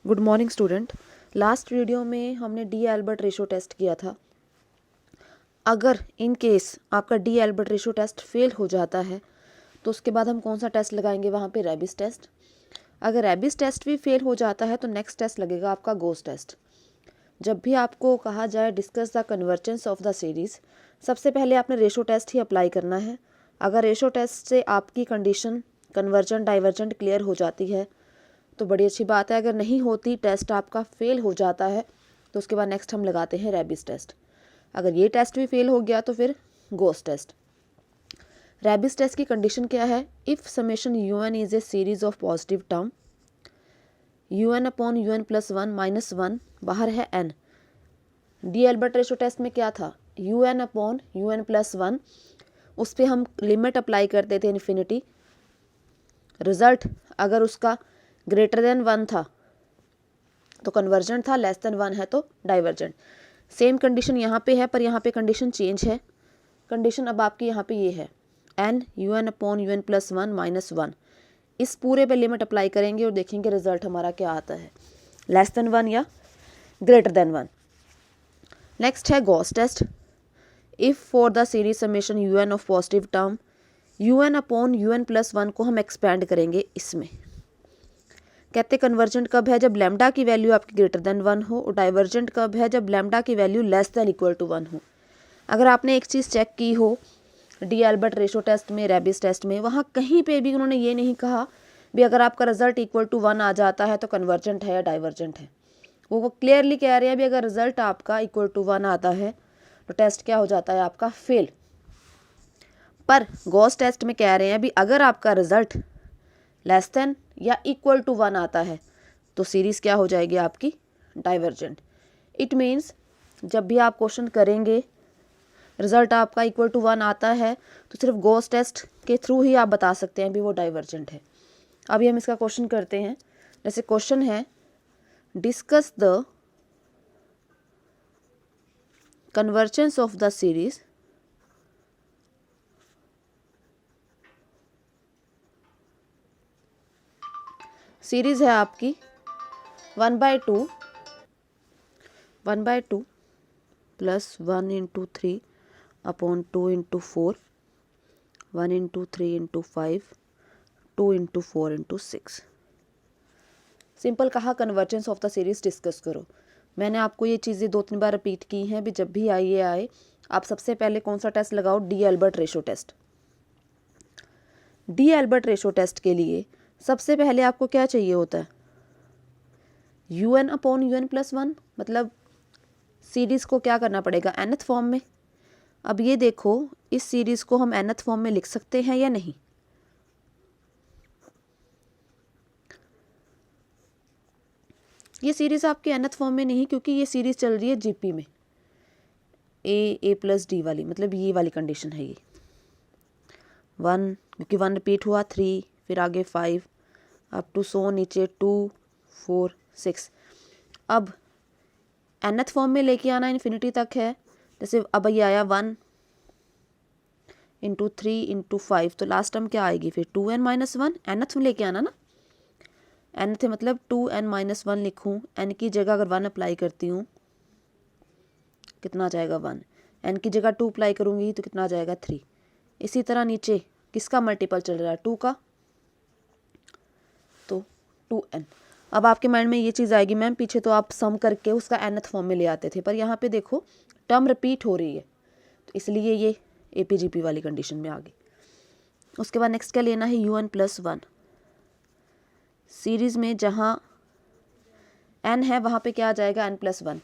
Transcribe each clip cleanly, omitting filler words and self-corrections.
Good morning student. Last video में हमने D'Alembert ratio test किया था। अगर इन केस आपका D'Alembert ratio test fail हो जाता है तो उसके बाद हम कौन सा टेस्ट लगाएंगे? वहाँ पे रेबिस टेस्ट। अगर रेबिस टेस्ट भी फेल हो जाता है तो नेक्स्ट टेस्ट लगेगा आपका गोस टेस्ट। जब भी आपको कहा जाए discuss the convergence of the series, सबसे पहले आपने रेशो टेस्ट ही अप्लाई करना है। अगर रेशो टेस्ट से आपकी कंडीशन कन्वर्जेंट डाइवर्जेंट क्लियर हो जाती है तो बड़ी अच्छी बात है। अगर नहीं होती, टेस्ट आपका फेल हो जाता है, तो उसके बाद नेक्स्ट हम लगाते हैं रेबिस टेस्ट। अगर ये टेस्ट भी फेल हो गया तो फिर गोस टेस्ट। रेबिस टेस्ट की कंडीशन क्या है? If summation U N is a series of positive term, U N upon U N plus one minus one, बाहर है N. D'Alembert ratio test में क्या था? U N upon U N plus one, उस पर हम limit apply करते थे इन्फिनिटी। रिजल्ट अगर उसका ग्रेटर देन वन था तो कन्वर्जेंट था, लेस देन वन है तो डाइवर्जेंट। सेम कंडीशन यहाँ पे है, पर यहाँ पे कंडीशन चेंज है। कंडीशन अब आपकी यहाँ पे ये है, N U N upon U N plus one minus one. इस पूरे पे लिमिट अप्लाई करेंगे और देखेंगे रिजल्ट हमारा क्या आता है, लेस देन वन या ग्रेटर देन वन। नेक्स्ट है Gauss test. If for the series summation U N of positive term, U N upon U N plus one को हम एक्सपेंड करेंगे इसमें। कहते कन्वर्जेंट कब है? जब लैम्डा की वैल्यू आपकी ग्रेटर देन वन हो, और डाइवर्जेंट कब है? जब लैम्डा की value less than equal to one हो। अगर आपने एक चीज़ चेक की हो डी एल्बर्ट रेशो टेस्ट में, रेबिस टेस्ट में, वहाँ कहीं पे भी उन्होंने ये नहीं कहा भी अगर आपका रिजल्ट इक्वल टू वन आ जाता है तो कन्वर्जेंट है या डाइवर्जेंट है। वो क्लियरली कह रहे हैं भी अगर रिजल्ट आपका इक्वल टू वन आता है तो टेस्ट क्या हो जाता है आपका? फेल। पर गॉस टेस्ट में कह रहे हैं भी अगर आपका रिजल्ट लेस देन या इक्वल टू वन आता है तो सीरीज़ क्या हो जाएगी आपकी? डाइवर्जेंट। इट मीन्स जब भी आप क्वेश्चन करेंगे रिजल्ट आपका इक्वल टू वन आता है तो सिर्फ गॉस टेस्ट के थ्रू ही आप बता सकते हैं भी वो डाइवर्जेंट है। अभी हम इसका क्वेश्चन करते हैं। जैसे क्वेश्चन है, discuss the convergence of the series series है आपकी one by two plus one into three upon two into four, one into three into five, two into four into six. Simple कहा convergence of the series discuss करो। मैंने आपको ये चीज़ें 2-3 बार repeat की हैं भी जब भी ये आए आप सबसे पहले कौन सा टेस्ट लगाओ? D'Alembert ratio test. D'Alembert ratio test के लिए सबसे पहले आपको क्या चाहिए होता है? U N upon U N plus one, मतलब सीरीज़ को क्या करना पड़ेगा? nth फॉर्म में। अब ये देखो, इस सीरीज़ को हम nth फॉर्म में लिख सकते हैं या नहीं? ये सीरीज़ आपके nth फॉर्म में नहीं, क्योंकि ये सीरीज़ चल रही है जीपी में, ए प्लस डी वाली, मतलब ये वाली कंडीशन है। ये वन, क्योंकि वन रिपीट हुआ, थ्री, फिर आगे फाइव, अप टू सो नीचे टू, फोर, सिक्स। अब nth फॉर्म में लेके आना इन्फिनिटी तक है। जैसे अब ये आया one into three into five, तो लास्ट टर्म क्या आएगी फिर? Two N minus one. nth में लेके आना ना, nth मतलब टू एन माइनस वन लिखूँ। n की जगह अगर वन अप्लाई करती हूँ कितना आ जाएगा? वन। n की जगह टू अप्लाई करूँगी तो कितना आ जाएगा? थ्री। इसी तरह नीचे किसका मल्टीपल चल रहा है? टू का, तो टू एन। अब आपके माइंड में ये चीज़ आएगी, मैम पीछे तो आप सम करके उसका nth फॉर्म में ले आते थे, पर यहाँ पे देखो टर्म रिपीट हो रही है तो इसलिए ये एपीजीपी वाली कंडीशन में आ गई। उसके बाद नेक्स्ट क्या लेना है? U N plus one. Series में जहाँ n है वहाँ पे क्या आ जाएगा? n plus one.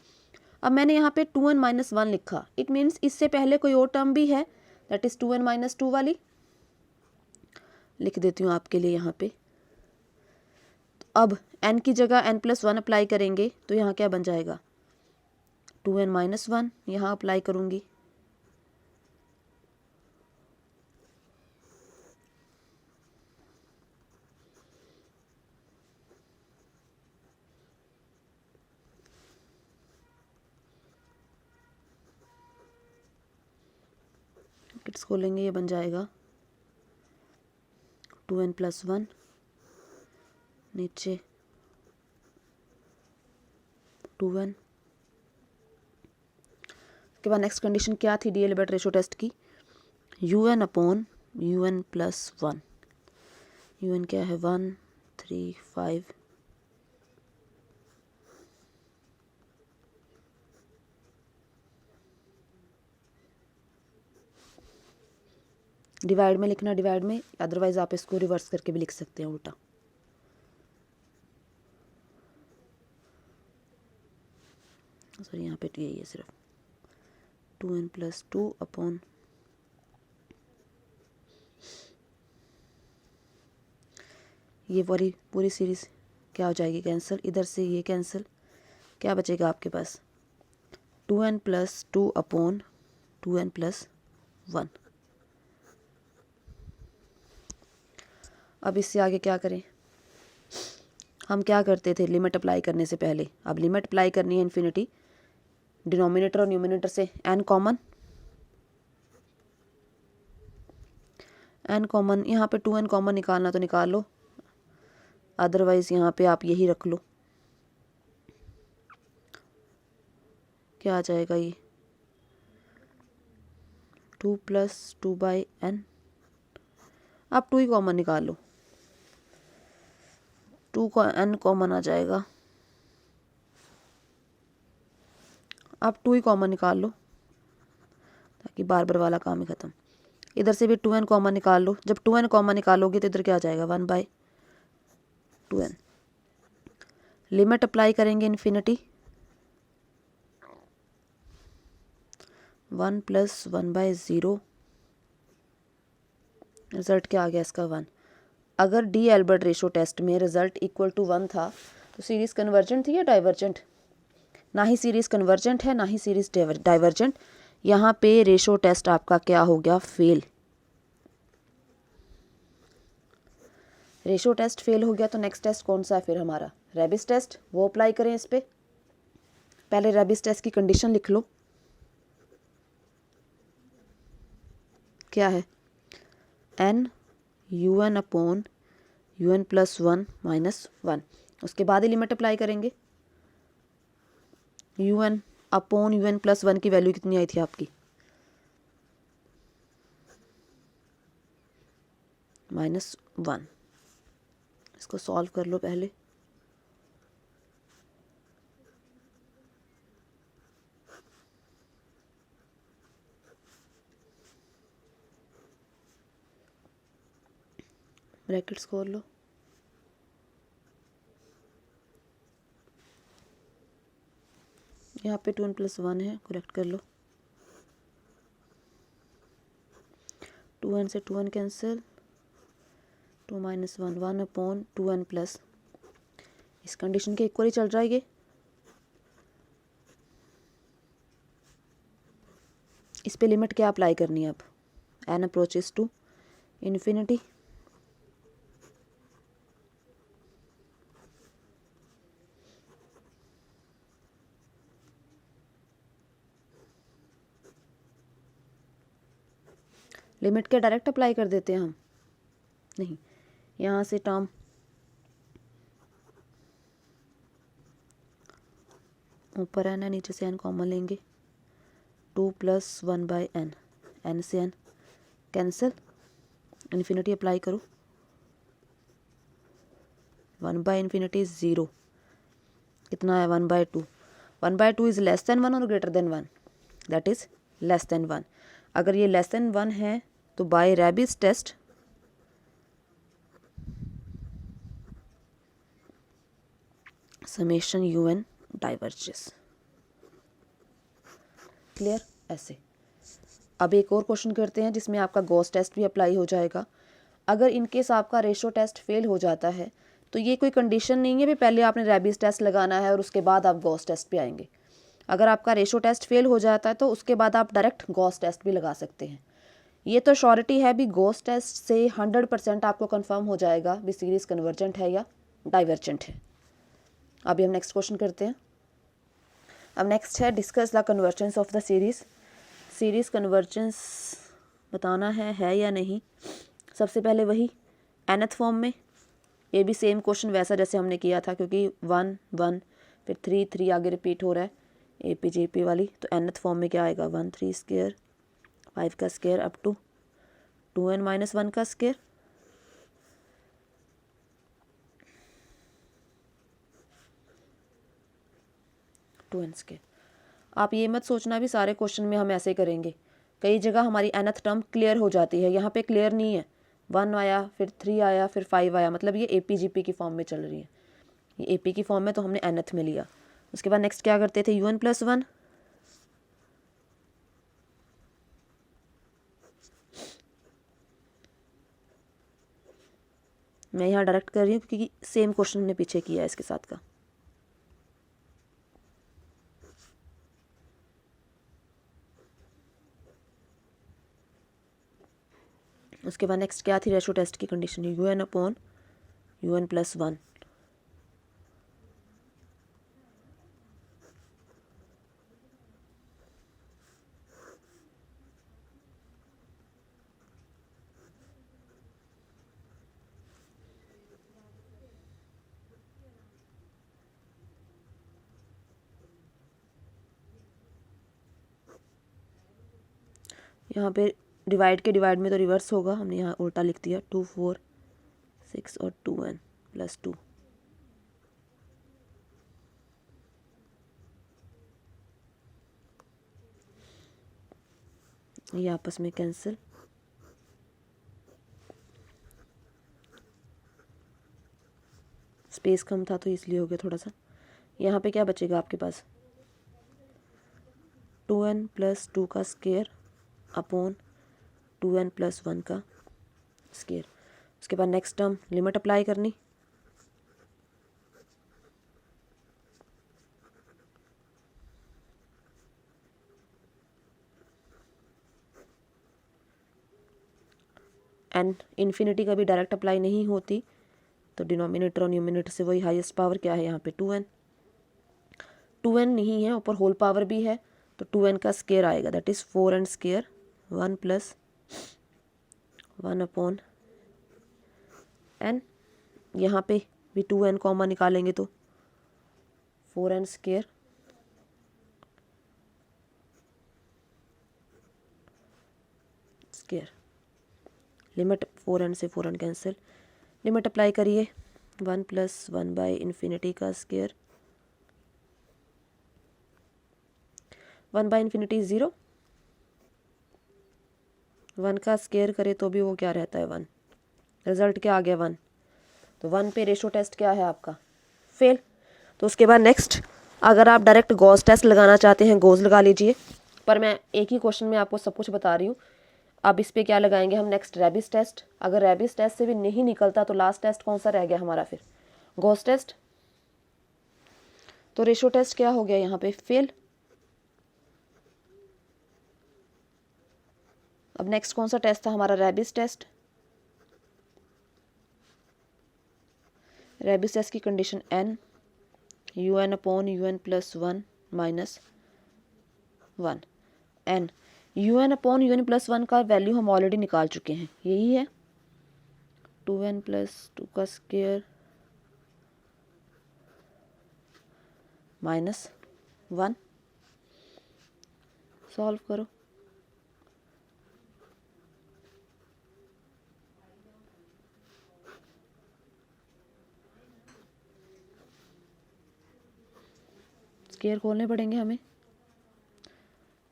अब मैंने यहाँ पे टू एन माइनस वन लिखा, इट मीन्स इससे पहले कोई और टर्म भी है, that is two N minus two वाली। लिख देती हूँ आपके लिए यहाँ पे। अब n की जगह n प्लस वन अप्लाई करेंगे तो यहाँ क्या बन जाएगा? Two N minus one. यहाँ अप्लाई करूँगी किट्स खोलेंगे, ये बन जाएगा टू एन प्लस वन, नीचे 2n। उसके बाद नेक्स्ट कंडीशन क्या थी डी एल्बर्ट रेशो टेस्ट की, un upon un plus 1। un क्या है 1 3 5, डिवाइड में लिखना डिवाइड में, अदरवाइज आप इसको रिवर्स करके भी लिख सकते हैं उल्टा। सॉरी यहाँ पे यही है सिर्फ 2n प्लस 2 अपॉन ये पूरी सीरीज क्या हो जाएगी कैंसिल, इधर से ये कैंसिल, क्या बचेगा आपके पास 2n plus 2 upon 2n plus 1। अब इससे आगे क्या करें, हम क्या करते थे लिमिट अप्लाई करने से पहले, अब लिमिट अप्लाई करनी है इन्फिनिटी, डिनोमिनेटर और न्यूमिनेटर से n कॉमन, यहाँ पे 2n कॉमन निकालना तो निकाल लो, अदरवाइज यहाँ पे आप यही रख लो, क्या आ जाएगा ये 2 प्लस 2 बाई n, आप 2 ही कॉमन निकाल लो, 2 का n कॉमन आ जाएगा, आप 2 ही कॉमन निकाल लो ताकि बार बार वाला काम ही ख़त्म। इधर से भी 2n कॉमन निकाल लो, जब 2n कॉमन निकालोगे तो इधर क्या आ जाएगा 1 बाई 2n। लिमिट अप्लाई करेंगे इन्फिनिटी, 1 प्लस 1 बाई 0, रिजल्ट क्या आ गया इसका 1। अगर डी एल्बर्ट रेशो टेस्ट में रिजल्ट इक्वल टू 1 था तो सीरीज कन्वर्जेंट थी या डाइवर्जेंट, ना ही सीरीज कन्वर्जेंट है ना ही सीरीज डाइवर्जेंट, यहाँ पे रेशो टेस्ट आपका क्या हो गया फेल। रेशो टेस्ट फेल हो गया तो नेक्स्ट टेस्ट कौन सा है फिर हमारा रेबिस टेस्ट, वो अप्लाई करें इस पे। पहले रेबिस टेस्ट की कंडीशन लिख लो, क्या है n un upon un plus 1 minus 1, उसके बाद ही लिमिट अप्लाई करेंगे। un अपॉन un प्लस 1 की वैल्यू कितनी आई थी आपकी -1, इसको सॉल्व कर लो पहले। ब्रैकेट्स खोल लो, यहाँ पे 2n प्लस 1 है, करेक्ट कर लो, 2n से 2n cancel, 2 minus 1 1 upon 2n plus, इस कंडीशन के इक्वल ही चल रहा है ये। इस पे लिमिट क्या अप्लाई करनी है अब, n approaches to infinity, limit क्या डायरेक्ट अप्लाई कर देते हैं हम, नहीं, यहाँ से टर्म ऊपर n है, नीचे से n कॉमन लेंगे, 2 प्लस 1 बाई n, n से n कैंसिल, इन्फिनिटी अप्लाई करो, 1 बाई इन्फिनिटी 0, कितना है 1 by 2, 1 by 2 is less than 1 और greater than 1, that is less than 1। अगर ये लेस देन 1 है तो by Raabe's test summation un diverges. Clear, ऐसे। अब एक और क्वेश्चन करते हैं जिसमें आपका गॉस टेस्ट भी अप्लाई हो जाएगा। अगर इनकेस आपका रेशो टेस्ट फेल हो जाता है तो ये कोई कंडीशन नहीं है भी पहले आपने रेबिस टेस्ट लगाना है और उसके बाद आप गॉस टेस्ट पे आएंगे। अगर आपका रेशो टेस्ट फेल हो जाता है तो उसके बाद आप डायरेक्ट गॉस टेस्ट भी लगा सकते हैं। ये तो श्योरिटी है भी गॉस टेस्ट से 100% आपको कंफर्म हो जाएगा भी सीरीज कन्वर्जेंट है या डाइवर्जेंट है। अभी हम नेक्स्ट क्वेश्चन करते हैं। अब नेक्स्ट है discuss the convergence of the series convergence बताना है या नहीं। सबसे पहले वही nth फॉर्म में, ये भी सेम क्वेश्चन वैसा जैसे हमने किया था क्योंकि 1 1 फिर 3 3 आगे रिपीट हो रहा है ए पी जे पी वाली, तो nth फॉर्म में क्या आएगा 1 3 स्क्वायर 5 का square up to 2n minus 1 का स्क्वायर। To N square. आप ये मत सोचना भी सारे क्वेश्चन में हम ऐसे करेंगे, कई जगह हमारी nth टर्म क्लियर हो जाती है, यहाँ पे क्लियर नहीं है। 1 आया, फिर 3 आया, फिर 5 आया, मतलब ये APGP की फॉर्म में चल रही है। ये AP की फॉर्म में तो हमने nth में लिया। उसके बाद नेक्स्ट क्या करते थे, un प्लस 1। मैं यहाँ डायरेक्ट कर रही हूँ क्योंकि सेम क्वेश्चन हमने पीछे किया है इसके साथ का। उसके बाद नेक्स्ट क्या थी रेशो टेस्ट की condition, UN upon UN plus 1। यहाँ पे डिवाइड के डिवाइड में तो रिवर्स होगा, हमने यहाँ उल्टा लिख दिया 2 4 6 और 2n प्लस 2। ये आपस में कैंसिल। स्पेस कम था तो इसलिए हो गया थोड़ा सा। यहाँ पे क्या बचेगा आपके पास 2n प्लस 2 का स्क्वायर अपॉन 2n प्लस 1 का स्क्वायर। उसके बाद नेक्स्ट टर्म लिमिट अप्लाई करनी, एंड इन्फिनिटी का भी डायरेक्ट अप्लाई नहीं होती, तो डिनोमिनेटर और न्यूमिनेटर से वही हाईएस्ट पावर क्या है यहाँ पे 2n। 2n नहीं है, ऊपर होल पावर भी है, तो 2n का स्क्वायर आएगा, that is 4n square 1 plus 1 upon n। यहाँ पे भी 2n कॉमन निकालेंगे तो 4n square square. Limit 4n से 4n कैंसिल, लिमिट अप्लाई करिए 1 प्लस 1 बाई इन्फिनिटी का स्क्वायर, 1 बाई इन्फिनिटी 0, 1 का स्क्वायर करे तो भी वो क्या रहता है 1, रिजल्ट क्या आ गया 1, तो 1 पे रेशो टेस्ट क्या है आपका फेल। तो उसके बाद नेक्स्ट, अगर आप डायरेक्ट गॉस टेस्ट लगाना चाहते हैं गॉस लगा लीजिए, पर मैं एक ही क्वेश्चन में आपको सब कुछ बता रही हूँ। अब इस पे क्या लगाएंगे हम नेक्स्ट रेबिस टेस्ट। अगर रेबिस टेस्ट से भी नहीं निकलता तो लास्ट टेस्ट कौन सा रह गया हमारा फिर गॉस टेस्ट। तो रेशो टेस्ट क्या हो गया यहाँ पे फेल। अब नेक्स्ट कौन सा टेस्ट था हमारा रेबिस टेस्ट। रेबिस टेस्ट की condition n UN upon UN plus 1 minus 1 n। UN upon UN plus 1 का वैल्यू हम ऑलरेडी निकाल चुके हैं, यही है 2n प्लस 2 का स्क्वायर माइनस 1। सॉल्व करो, स्क्वायर खोलने पड़ेंगे हमें,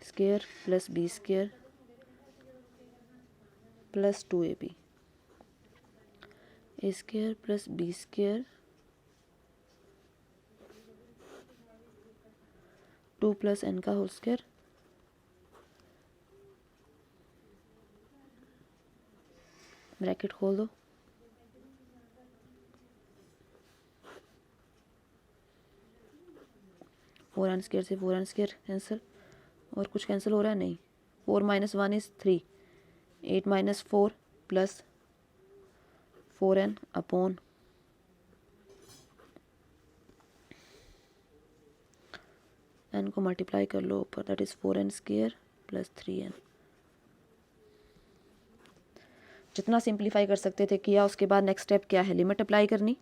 square plus B square plus 2ab, A square plus B square 2 plus n का होल स्क्वायर, ब्रैकेट खोल दो, फोर एन स्क्वायर से 4n स्क्वायर कैंसिल, और कुछ कैंसिल हो रहा है नहीं, 4 minus 1 is 3, 8 minus 4 plus 4n upon n को मल्टीप्लाई कर लो ऊपर, that is 4n square plus 3n। जितना सिंप्लीफाई कर सकते थे किया। उसके बाद नेक्स्ट स्टेप क्या है, लिमिट अप्लाई करनी,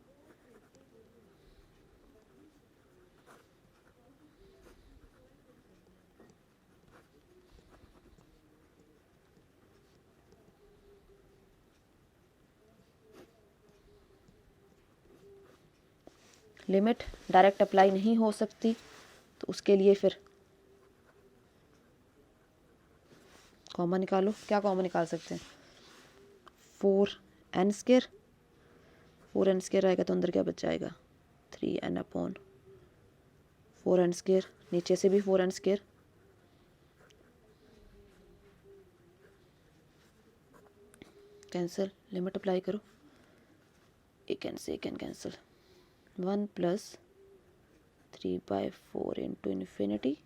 लिमिट डायरेक्ट अप्लाई नहीं हो सकती, तो उसके लिए फिर कॉमन निकालो। क्या कॉमन निकाल सकते हैं? 4n², 4n² आएगा तो अंदर क्या बच जाएगा? 3n/4n²। नीचे से भी 4n², कैंसिल, लिमिट अप्लाई करो, एक n से एक n cancel, 1 + 3/4 into infinity,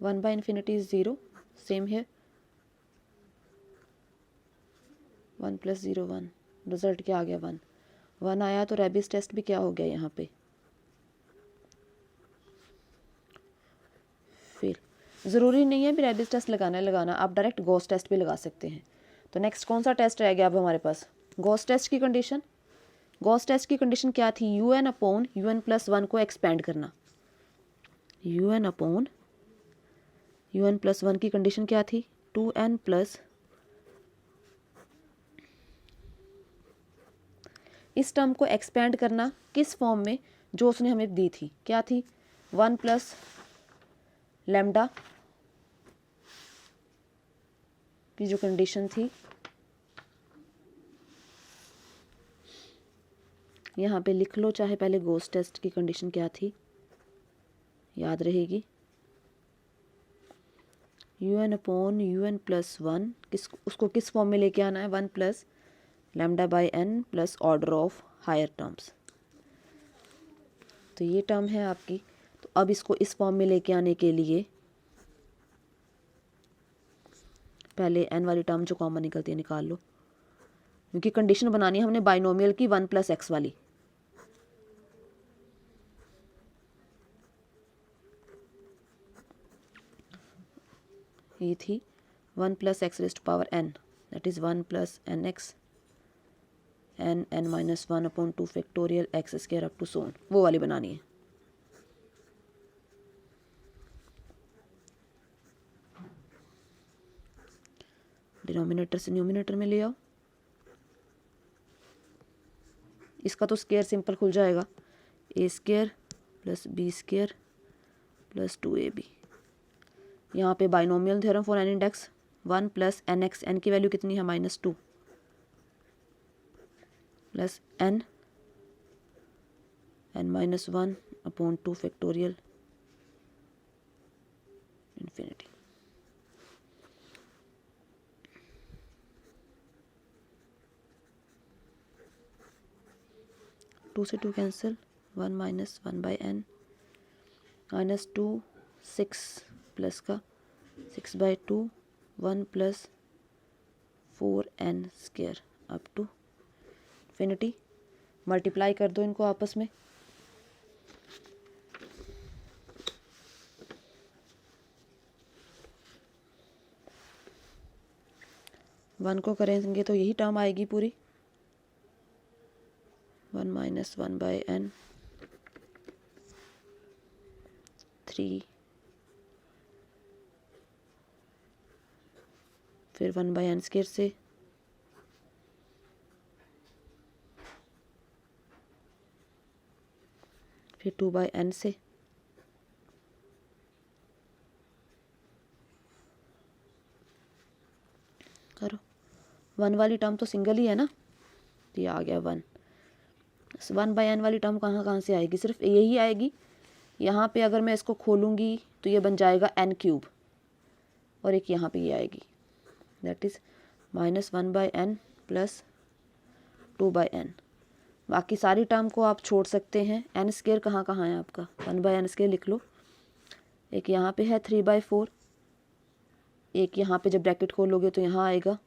one by infinity is 0, same है, 1 + 0 1, रिजल्ट क्या आ गया? 1 1 आया तो रेबिस टेस्ट भी क्या हो गया यहाँ पे? फेल। ज़रूरी नहीं है भी रेबिस टेस्ट लगाना, आप डायरेक्ट गॉस टेस्ट भी लगा सकते हैं। तो नेक्स्ट कौन सा टेस्ट रह गया अब हमारे पास? गॉस टेस्ट की कंडीशन। गॉस टेस्ट की कंडीशन क्या थी? UN/UN+1 को एक्सपेंड करना। UN/UN+1 की कंडीशन क्या थी? 2n+, इस टर्म को एक्सपेंड करना किस फॉर्म में? जो उसने हमें दी थी, क्या थी? 1 + लैम्डा की जो कंडीशन थी, यहाँ पे लिख लो, चाहे पहले गॉस टेस्ट की कंडीशन क्या थी, याद रहेगी। UN/UN+1 उसको किस फॉर्म में लेके आना है? 1 + λ/n + order of higher terms. तो ये टर्म है आपकी। तो अब इसको इस फॉर्म में लेके आने के लिए पहले n वाली टर्म जो कॉमन निकलती है निकाल लो, क्योंकि कंडीशन बनानी है हमने बाइनोमियल की 1 + x वाली। ये थी 1 + x⁻n, that is 1 + nx n(n−1/2 factorial x² up to so on), वो वाली बनानी है। डिनोमिनेटर से न्यूमिनेटर में ले आओ, इसका तो स्क्वायर सिंपल खुल जाएगा, a² + b² + 2ab। यहाँ पे binomial theorem for n index 1 + nx, n की वैल्यू कितनी है? -2 + n(n−1/2 फैक्टोरियल इन्फिनिटी)। 2 से 2 कैंसिल, 1 - 1/n -2 6 प्लस का 6/2 1 + 4n² up to infinity. Multiply कर दो इनको आपस में, वन को करेंगे तो यही टर्म आएगी पूरी, 1 - 1/n 3, फिर 1/n² से फिर 2/n से करो। 1 वाली टर्म तो सिंगल ही है ना, तो ये आ गया 1। 1/n वाली टर्म कहाँ कहाँ से आएगी? सिर्फ यही आएगी। यहाँ पे अगर मैं इसको खोलूँगी तो ये बन जाएगा n³ और एक यहाँ पे ये आएगी, दैट इज़ -1/n + 2/n। बाकी सारी टर्म को आप छोड़ सकते हैं। n² कहाँ कहाँ है आपका? 1/n² लिख लो, एक यहाँ पे है 3/4, एक यहाँ पे जब ब्रैकेट खोलोगे तो यहाँ आएगा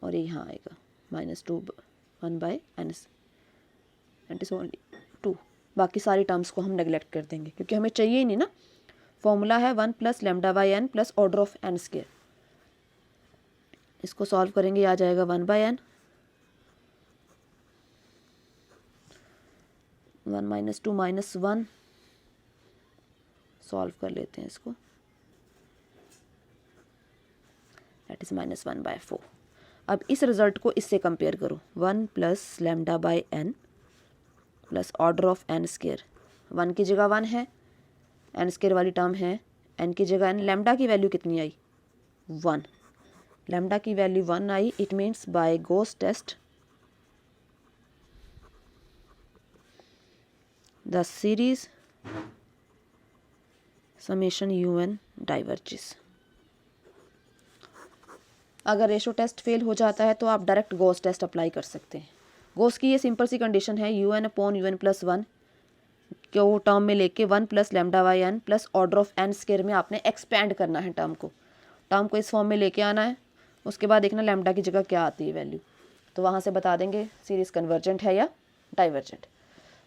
और ये यहाँ आएगा -2 1/n, दैट इज़ ओनली 2। बाकी सारी टर्म्स को हम नेगलेक्ट कर देंगे क्योंकि हमें चाहिए ही नहीं ना। फॉर्मूला है 1 + λ/n + ऑर्डर ऑफ n²। इसको सॉल्व करेंगे, आ जाएगा 1/n, 1 - 2 - 1, सॉल्व कर लेते हैं इसको, दैट इज़ -1/4। अब इस रिजल्ट को इससे कंपेयर करो, 1 + λ/n plus order of n square. 1 की जगह 1 है, n स्क्वायर वाली टर्म है, n की जगह n। लैम्डा की वैल्यू कितनी आई? 1। लैम्डा की वैल्यू 1 आई। It means by Gauss test the series summation un diverges. अगर रेशो टेस्ट फेल हो जाता है तो आप डायरेक्ट गॉस टेस्ट अप्लाई कर सकते हैं। गॉस की ये सिंपल सी कंडीशन है, un/un + 1 को टर्म में लेके 1 + λ/n plus order of n square में आपने एक्सपेंड करना है टर्म को इस फॉर्म में लेके आना है। उसके बाद देखना लैम्डा की जगह क्या आती है वैल्यू, तो वहाँ से बता देंगे सीरीज़ कन्वर्जेंट है या डाइवर्जेंट।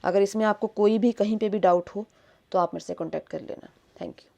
अगर इसमें आपको कोई भी कहीं पे भी डाउट हो तो आप मेरे से कॉन्टैक्ट कर लेना। Thank you.